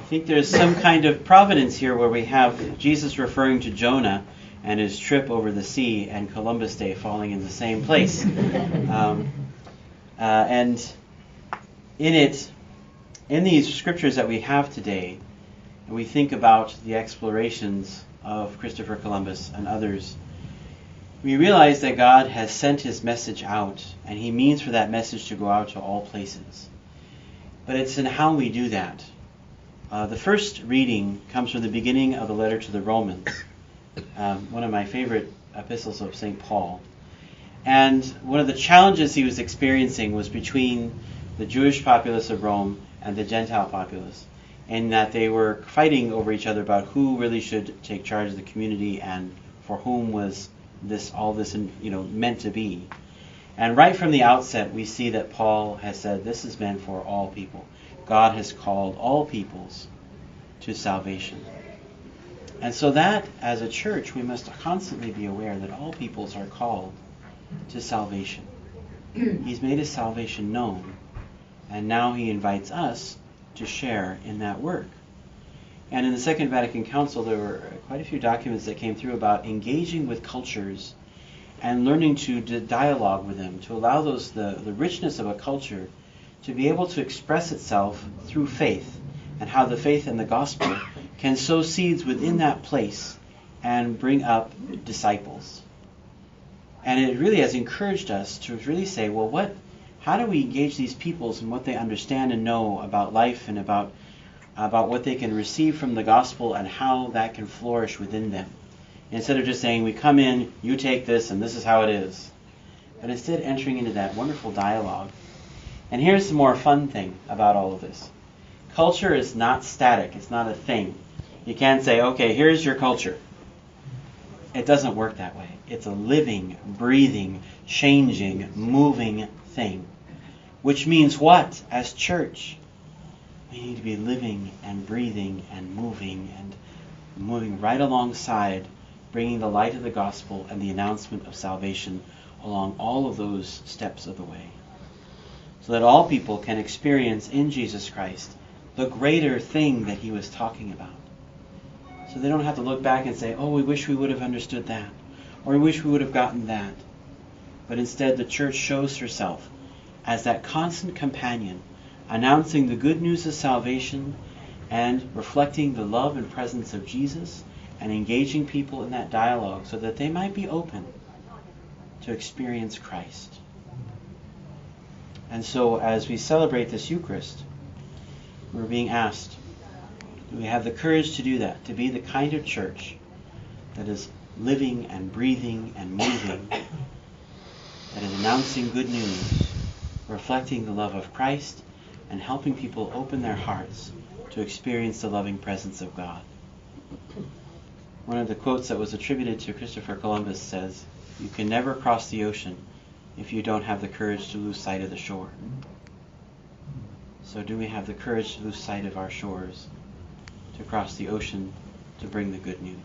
think there's some kind of providence here where we have Jesus referring to Jonah and his trip over the sea and Columbus Day falling in the same place. And in these scriptures that we have today, and we think about the explorations of Christopher Columbus and others, we realize that God has sent his message out, and he means for that message to go out to all places. But it's in how we do that. The first reading comes from the beginning of the letter to the Romans, one of my favorite epistles of St. Paul. And one of the challenges he was experiencing was between the Jewish populace of Rome and the Gentile populace, in that they were fighting over each other about who really should take charge of the community and for whom was all this meant to be. And right from the outset, we see that Paul has said this is meant for all people. God has called all peoples to salvation. And so that, as a church, we must constantly be aware that all peoples are called to salvation. He's made his salvation known, and now he invites us to share in that work. And in the Second Vatican Council, there were quite a few documents that came through about engaging with cultures and learning to dialogue with them, to allow the richness of a culture to be able to express itself through faith, and how the faith and the gospel can sow seeds within that place and bring up disciples. And it really has encouraged us to really say, well, how do we engage these peoples in what they understand and know about life and about what they can receive from the gospel and how that can flourish within them? Instead of just saying, we come in, you take this, and this is how it is. But instead entering into that wonderful dialogue. And here's the more fun thing about all of this. Culture is not static. It's not a thing. You can't say, okay, here's your culture. It doesn't work that way. It's a living, breathing, changing, moving thing. Which means what? As church, we need to be living and breathing and moving right alongside, bringing the light of the gospel and the announcement of salvation along all of those steps of the way, so that all people can experience in Jesus Christ the greater thing that he was talking about. So they don't have to look back and say, oh, we wish we would have understood that, or we wish we would have gotten that. But instead, the church shows herself as that constant companion, announcing the good news of salvation and reflecting the love and presence of Jesus, and engaging people in that dialogue so that they might be open to experience Christ. And so as we celebrate this Eucharist, we're being asked, do we have the courage to do that, to be the kind of church that is living and breathing and moving, that is announcing good news, reflecting the love of Christ, and helping people open their hearts to experience the loving presence of God? One of the quotes that was attributed to Christopher Columbus says, you can never cross the ocean if you don't have the courage to lose sight of the shore. So do we have the courage to lose sight of our shores, to cross the ocean, to bring the good news?